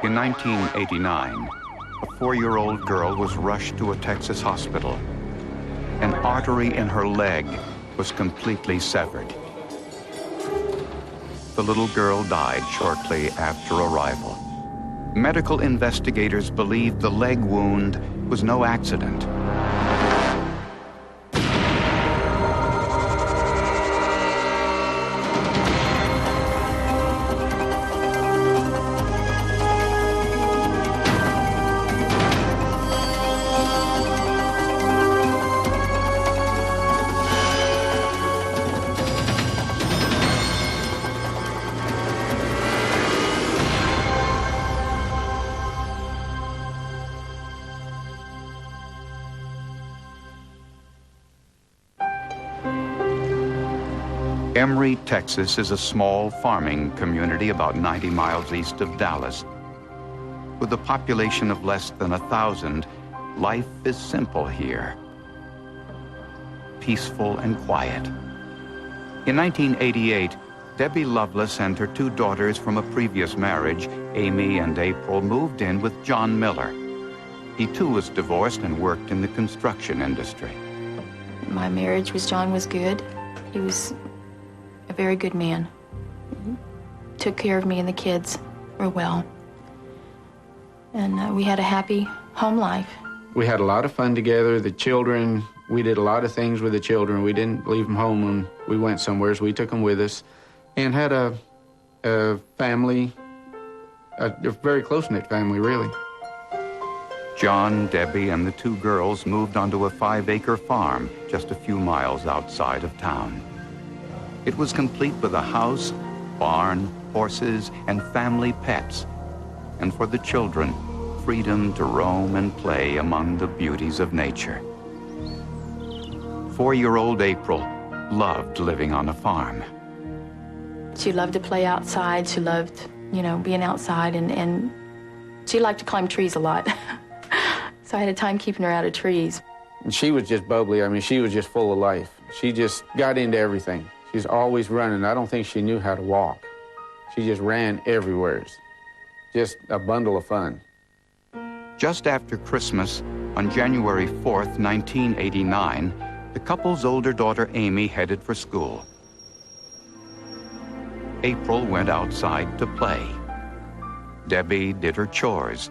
In 1989, a 4-year-old girl was rushed to a Texas hospital. An artery in her leg was completely severed. The little girl died shortly after arrival. Medical investigators believed the leg wound was no accident. Emory, Texas is a small farming community about 90 miles east of Dallas. With a population of less than 1,000, life is simple here. Peaceful and quiet. In 1988, Debbie Lovelace and her 2 daughters from a previous marriage, Amy and April, moved in with John Miller. He too was divorced and worked in the construction industry. My marriage with John was good. He was a very good man. Took care of me and the kids real well. And we had a happy home life. We had a lot of fun together. The children, we did a lot of things with the children. We didn't leave them home when we went somewhere, so we took them with us. And had a family, a very close-knit family, really. John, Debbie, and the 2 girls moved onto a 5-acre farm just a few miles outside of town. It was complete with a house, barn, horses, and family pets. And for the children, freedom to roam and play among the beauties of nature. 4-year-old April loved living on a farm. She loved to play outside. She loved, being outside, and she liked to climb trees a lot. So I had a time keeping her out of trees. She was just bubbly. I mean, she was just full of life. She just got into everything. She's always running. I don't think she knew how to walk. She just ran everywhere. Just a bundle of fun. Just after Christmas, on January 4th, 1989, the couple's older daughter Amy headed for school. April went outside to play. Debbie did her chores.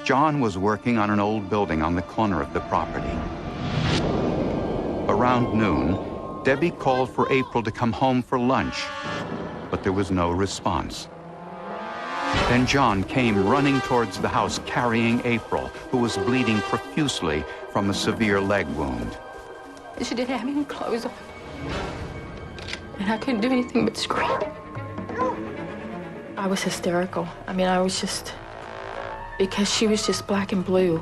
John was working on an old building on the corner of the property. Around noon, Debbie called for April to come home for lunch, but there was no response. Then John came running towards the house carrying April, who was bleeding profusely from a severe leg wound. She didn't have any clothes on, and I couldn't do anything but scream. I was hysterical. I mean, I was just, because she was just black and blue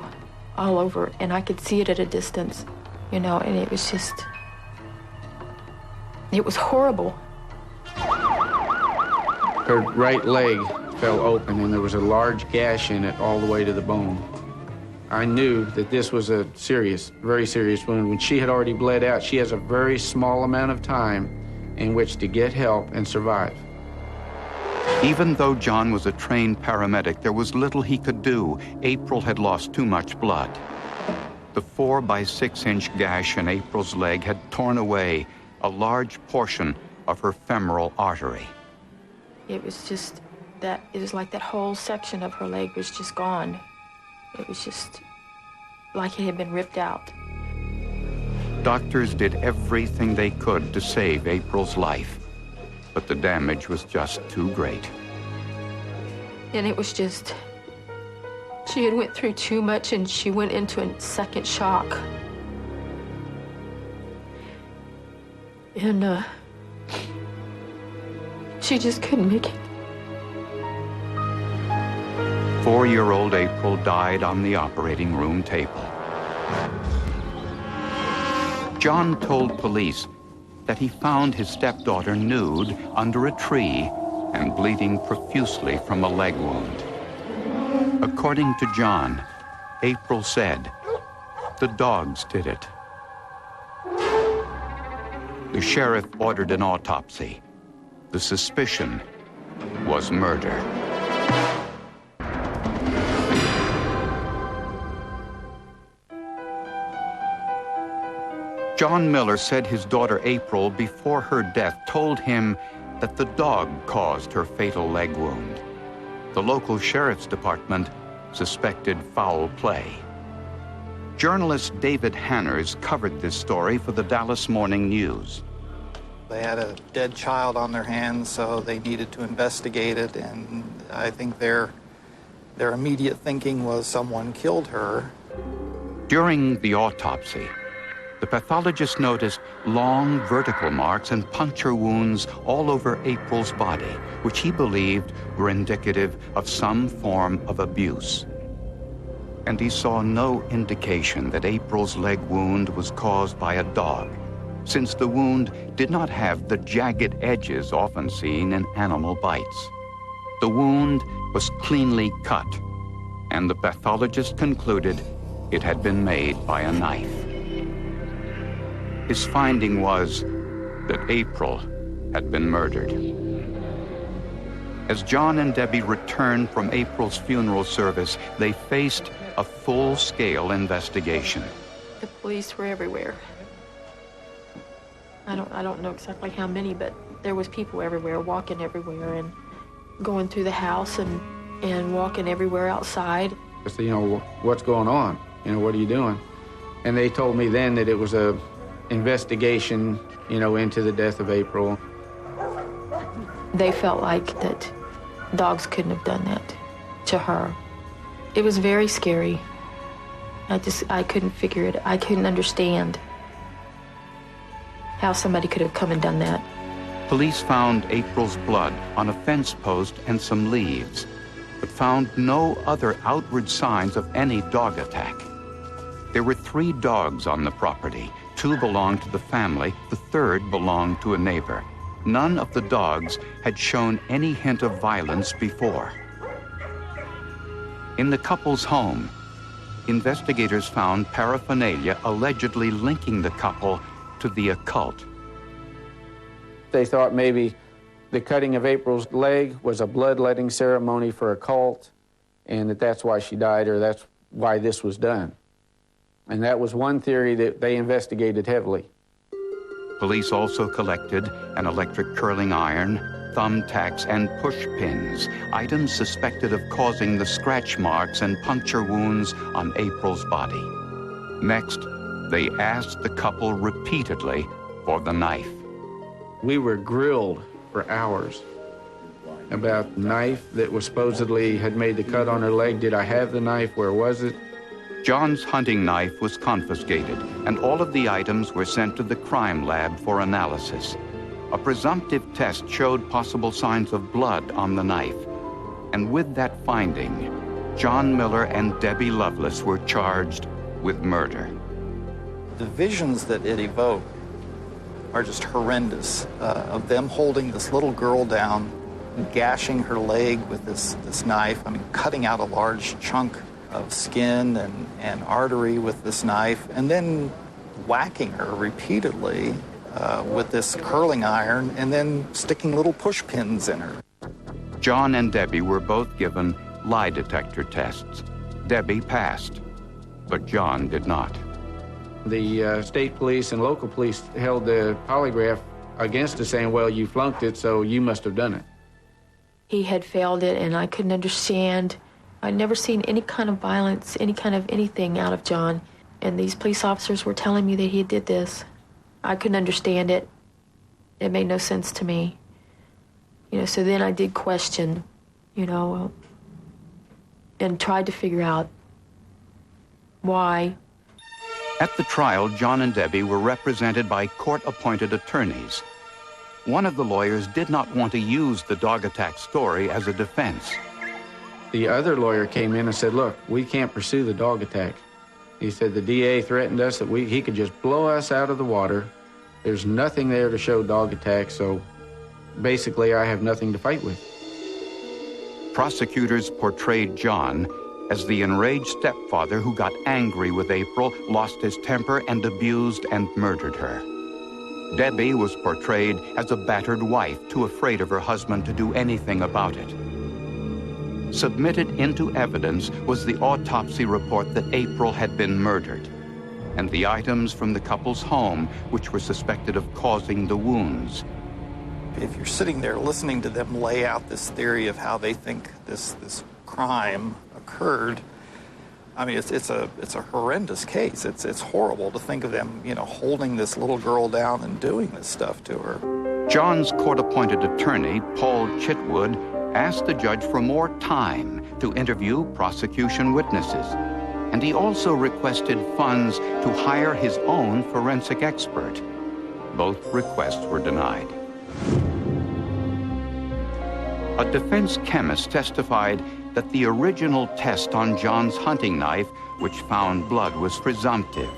all over, and I could see it at a distance, and it was just, it was horrible. Her right leg fell open, and there was a large gash in it all the way to the bone. I knew that this was a serious, very serious wound. When she had already bled out, she has a very small amount of time in which to get help and survive. Even though John was a trained paramedic, there was little he could do. April had lost too much blood. The 4 by 6-inch gash in April's leg had torn away a large portion of her femoral artery. It was just that, it was like that whole section of her leg was just gone. It was just like it had been ripped out. Doctors did everything they could to save April's life, but the damage was just too great. And it was just, she had went through too much, and she went into a second shock. And she just couldn't make it. 4-year-old April died on the operating room table. John told police that he found his stepdaughter nude under a tree and bleeding profusely from a leg wound. According to John, April said, "The dogs did it." The sheriff ordered an autopsy. The suspicion was murder. John Miller said his daughter April, before her death, told him that the dog caused her fatal leg wound. The local sheriff's department suspected foul play. Journalist David Hanners covered this story for the Dallas Morning News. They had a dead child on their hands, so they needed to investigate it, and I think their immediate thinking was someone killed her. During the autopsy, the pathologist noticed long vertical marks and puncture wounds all over April's body, which he believed were indicative of some form of abuse. And he saw no indication that April's leg wound was caused by a dog, since the wound did not have the jagged edges often seen in animal bites. The wound was cleanly cut, and the pathologist concluded it had been made by a knife. His finding was that April had been murdered. As John and Debbie returned from April's funeral service, they faced a full-scale investigation. The police were everywhere. I don't know exactly how many, but there was people everywhere, walking everywhere and going through the house and walking everywhere outside. I said, what's going on? What are you doing? And they told me then that it was a investigation, into the death of April. They felt like that dogs couldn't have done that to her. It was very scary. I couldn't figure it. I couldn't understand how somebody could have come and done that. Police found April's blood on a fence post and some leaves, but found no other outward signs of any dog attack. There were 3 dogs on the property. 2 belonged to the family, the 3rd belonged to a neighbor. None of the dogs had shown any hint of violence before. In the couple's home, investigators found paraphernalia allegedly linking the couple to the occult. They thought maybe the cutting of April's leg was a bloodletting ceremony for a cult, and that's why she died, or that's why this was done. And that was one theory that they investigated heavily. Police also collected an electric curling iron, thumbtacks, and push pins, items suspected of causing the scratch marks and puncture wounds on April's body. Next, they asked the couple repeatedly for the knife. We were grilled for hours about the knife that was supposedly had made the cut on her leg. Did I have the knife? Where was it? John's hunting knife was confiscated, and all of the items were sent to the crime lab for analysis. A presumptive test showed possible signs of blood on the knife. And with that finding, John Miller and Debbie Loveless were charged with murder. The visions that it evoked are just horrendous, of them holding this little girl down, gashing her leg with this knife, cutting out a large chunk of skin and artery with this knife, and then whacking her repeatedly with this curling iron, and then sticking little push pins in her. John and Debbie were both given lie detector tests. Debbie passed, but John did not. The state police and local police held the polygraph against us, saying, well, you flunked it, so you must have done it. He had failed it, and I couldn't understand. I'd never seen any kind of violence, any kind of anything out of John. And these police officers were telling me that he did this. I couldn't understand it. It made no sense to me. So then I did question, and tried to figure out why. At the trial, John and Debbie were represented by court-appointed attorneys. One of the lawyers did not want to use the dog attack story as a defense. The other lawyer came in and said, look, we can't pursue the dog attack. He said the DA threatened us that he could just blow us out of the water. There's nothing there to show dog attack, so basically I have nothing to fight with. Prosecutors portrayed John as the enraged stepfather who got angry with April, lost his temper, and abused and murdered her. Debbie was portrayed as a battered wife, too afraid of her husband to do anything about it. Submitted into evidence was the autopsy report that April had been murdered. and the items from the couple's home, which were suspected of causing the wounds. If you're sitting there listening to them lay out this theory of how they think this crime occurred, I mean, it's a horrendous case. It's horrible to think of them, you know, holding this little girl down and doing this stuff to her. John's court-appointed attorney, Paul Chitwood, asked the judge for more time to interview prosecution witnesses, and he also requested funds to hire his own forensic expert. Both requests were denied. A defense chemist testified that the original test on John's hunting knife, which found blood, was presumptive.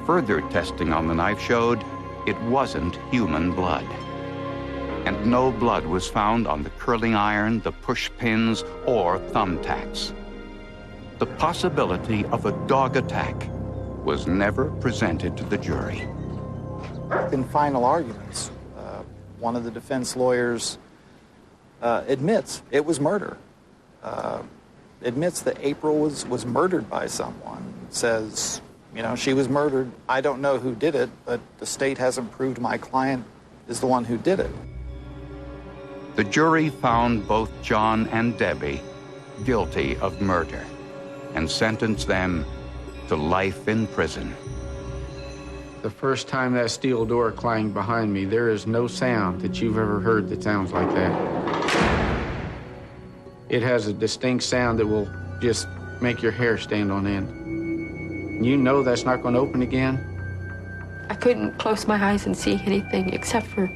Further testing on the knife showed it wasn't human blood. And no blood was found on the curling iron, the push pins, or thumbtacks. The possibility of a dog attack was never presented to the jury. In final arguments, one of the defense lawyers admits it was murder, admits that April was murdered by someone, says, you know, she was murdered. I don't know who did it, but the state hasn't proved my client is the one who did it. The jury found both John and Debbie guilty of murder and sentenced them to life in prison. The first time that steel door clanged behind me, there is no sound that you've ever heard that sounds like that. It has a distinct sound that will just make your hair stand on end. You know that's not going to open again. I couldn't close my eyes and see anything except for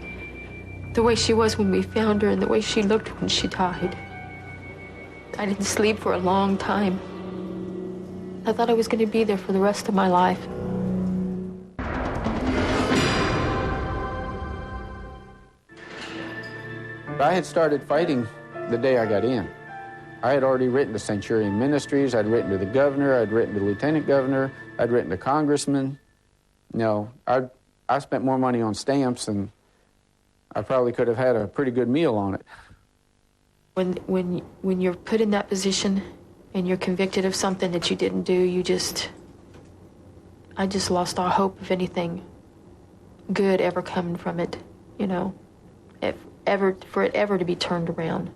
the way she was when we found her and the way she looked when she died. I didn't sleep for a long time. I thought I was going to be there for the rest of my life. I had started fighting the day I got in. I had already written to Centurion Ministries, I'd written to the governor, I'd written to the lieutenant governor, I'd written to congressmen. You know, I spent more money on stamps than I probably could have had a pretty good meal on it. When you're put in that position and you're convicted of something that you didn't do, I just lost all hope of anything good ever coming from it, you know, for it ever to be turned around.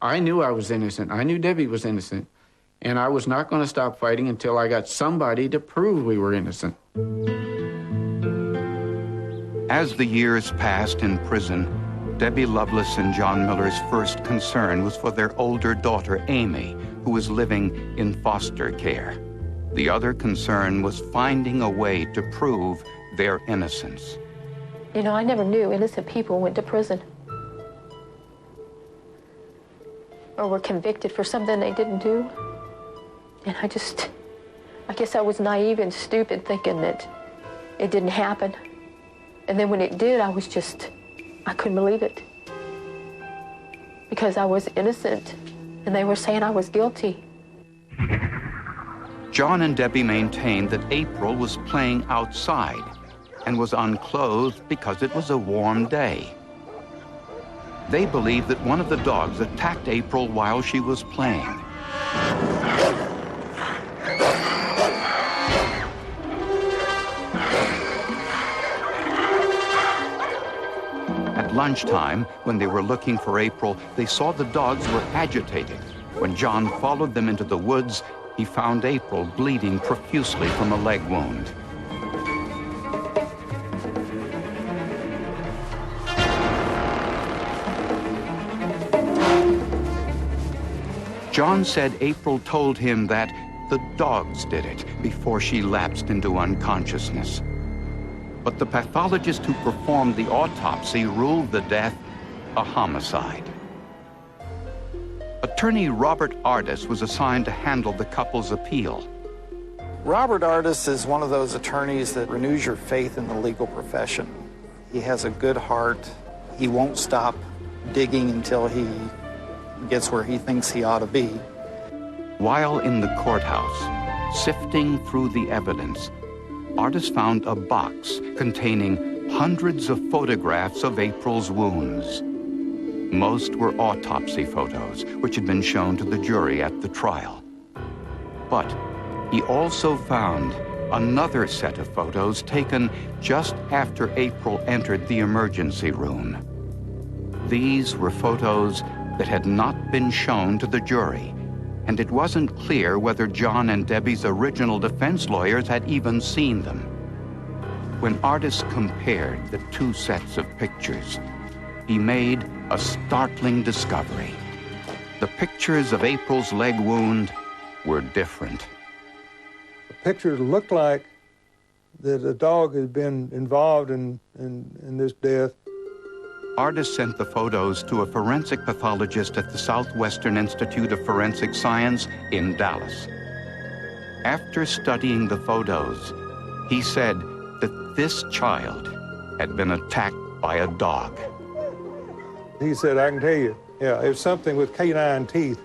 I knew I was innocent. I knew Debbie was innocent. And I was not going to stop fighting until I got somebody to prove we were innocent. As the years passed in prison, Debbie Loveless and John Miller's first concern was for their older daughter, Amy, who was living in foster care. The other concern was finding a way to prove their innocence. You know, I never knew innocent people went to prison or were convicted for something they didn't do. And I guess I was naive and stupid thinking that it didn't happen. And then when it did, I couldn't believe it. Because I was innocent and they were saying I was guilty. John and Debbie maintained that April was playing outside and was unclothed because it was a warm day. They believed that one of the dogs attacked April while she was playing. At lunchtime, when they were looking for April, they saw the dogs were agitated. When John followed them into the woods, he found April bleeding profusely from a leg wound. John said April told him that the dogs did it before she lapsed into unconsciousness. But the pathologist who performed the autopsy ruled the death a homicide. Attorney Robert Ardis was assigned to handle the couple's appeal. Robert Ardis is one of those attorneys that renews your faith in the legal profession. He has a good heart. He won't stop digging until he gets where he thinks he ought to be. While in the courthouse, sifting through the evidence, Ardis found a box containing hundreds of photographs of April's wounds. Most were autopsy photos, which had been shown to the jury at the trial. But he also found another set of photos taken just after April entered the emergency room. These were photos that had not been shown to the jury, and it wasn't clear whether John and Debbie's original defense lawyers had even seen them. When Artis compared the two sets of pictures, he made a startling discovery. The pictures of April's leg wound were different. The pictures looked like that a dog had been involved in this death. Artis sent the photos to a forensic pathologist at the Southwestern Institute of Forensic Science in Dallas. After studying the photos, he said that this child had been attacked by a dog. He said, I can tell you, yeah, it was something with canine teeth.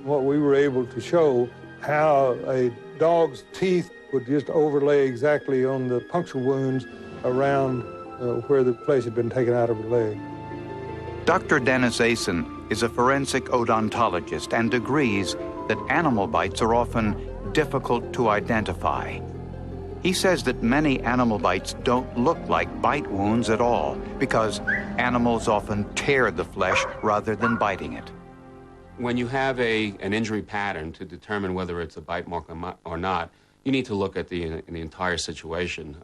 What we were able to show, how a dog's teeth would just overlay exactly on the puncture wounds around where the place had been taken out of her leg. Dr. Dennis Asen is a forensic odontologist and agrees that animal bites are often difficult to identify. He says that many animal bites don't look like bite wounds at all because animals often tear the flesh rather than biting it. When you have an injury pattern to determine whether it's a bite mark or not, you need to look at the entire situation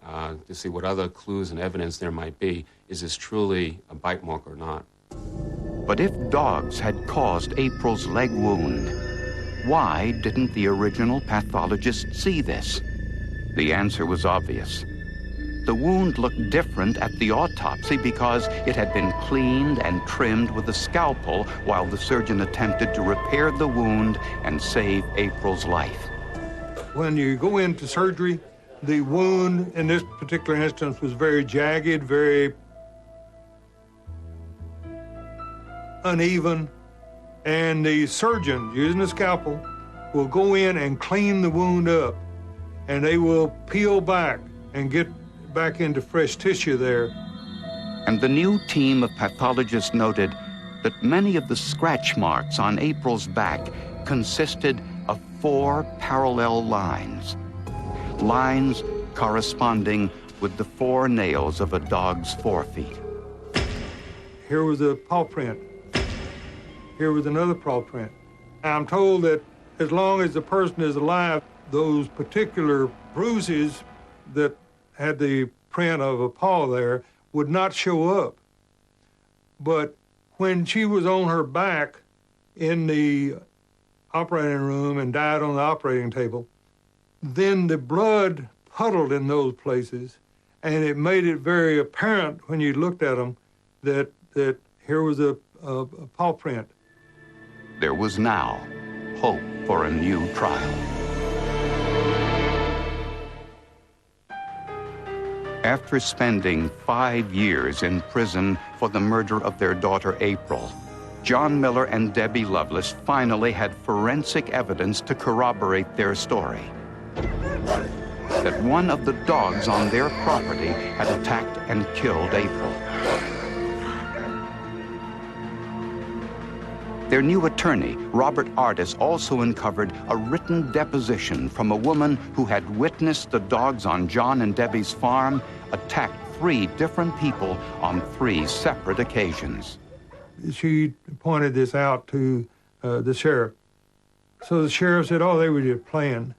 to see what other clues and evidence there might be. Is this truly a bite mark or not? But if dogs had caused April's leg wound, why didn't the original pathologist see this? The answer was obvious. The wound looked different at the autopsy because it had been cleaned and trimmed with a scalpel while the surgeon attempted to repair the wound and save April's life. When you go into surgery, the wound in this particular instance was very jagged, very uneven, and the surgeon, using a scalpel, will go in and clean the wound up, and they will peel back and get back into fresh tissue there. And the new team of pathologists noted that many of the scratch marks on April's back consisted of 4 parallel lines, lines corresponding with the 4 nails of a dog's forefeet. Here was a paw print. Here was another paw print. I'm told that as long as the person is alive, those particular bruises that had the print of a paw there would not show up. But when she was on her back in the operating room and died on the operating table, then the blood puddled in those places, and it made it very apparent when you looked at them that here was a paw print. There was now hope for a new trial. After spending 5 years in prison for the murder of their daughter April, John Miller and Debbie Loveless finally had forensic evidence to corroborate their story. That one of the dogs on their property had attacked and killed April. Their new attorney, Robert Artis, also uncovered a written deposition from a woman who had witnessed the dogs on John and Debbie's farm attack 3 different people on 3 separate occasions. She pointed this out to the sheriff. So the sheriff said, oh, they were just playing.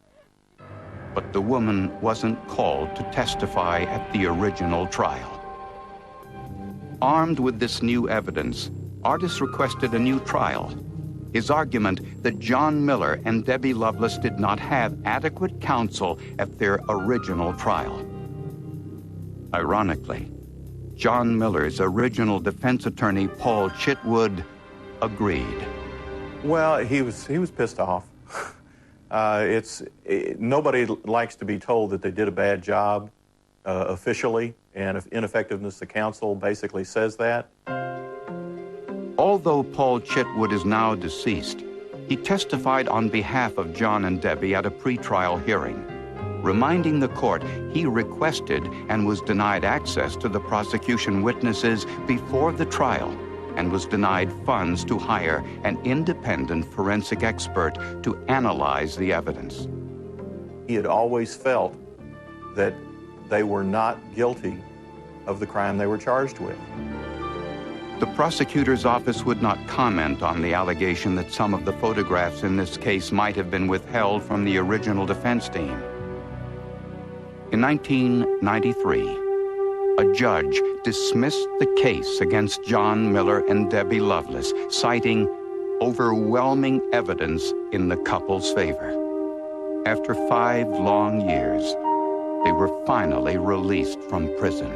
But the woman wasn't called to testify at the original trial. Armed with this new evidence, Artis requested a new trial. His argument that John Miller and Debbie Loveless did not have adequate counsel at their original trial. Ironically, John Miller's original defense attorney, Paul Chitwood, agreed. Well, he was pissed off. Nobody likes to be told that they did a bad job officially, and ineffectiveness of counsel basically says that. Although Paul Chitwood is now deceased, he testified on behalf of John and Debbie at a pretrial hearing, reminding the court he requested and was denied access to the prosecution witnesses before the trial and was denied funds to hire an independent forensic expert to analyze the evidence. He had always felt that they were not guilty of the crime they were charged with. The prosecutor's office would not comment on the allegation that some of the photographs in this case might have been withheld from the original defense team. In 1993, a judge dismissed the case against John Miller and Debbie Loveless, citing overwhelming evidence in the couple's favor. After 5 long years, they were finally released from prison.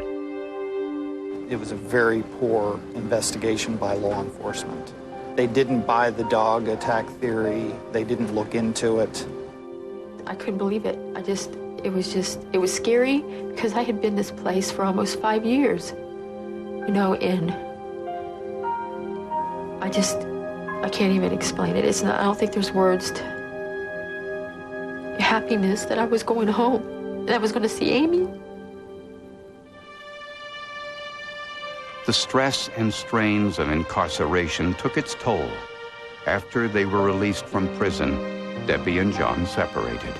It was a very poor investigation by law enforcement. They didn't buy the dog attack theory. They didn't look into it. I couldn't believe it. It was scary because I had been this place for almost 5 years, you know, and I can't even explain it. I don't think there's words to happiness that I was going home and I was going to see Amy. The stress and strains of incarceration took its toll. After they were released from prison, Debbie and John separated.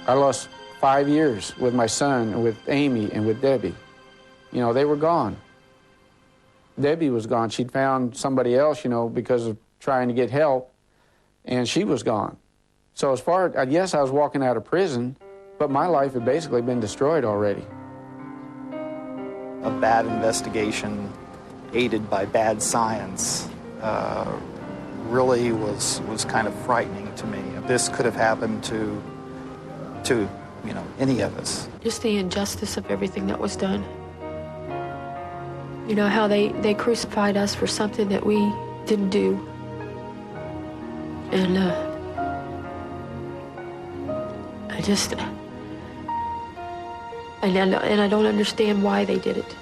I lost 5 years with my son, with Amy, and with Debbie. You know, they were gone. Debbie was gone. She'd found somebody else, you know, because of trying to get help, and she was gone. So as far as, yes, I was walking out of prison, but my life had basically been destroyed already. A bad investigation aided by bad science really was kind of frightening to me. This could have happened to you know, any of us. Just the injustice of everything that was done. You know, how they crucified us for something that we didn't do. And I don't understand why they did it.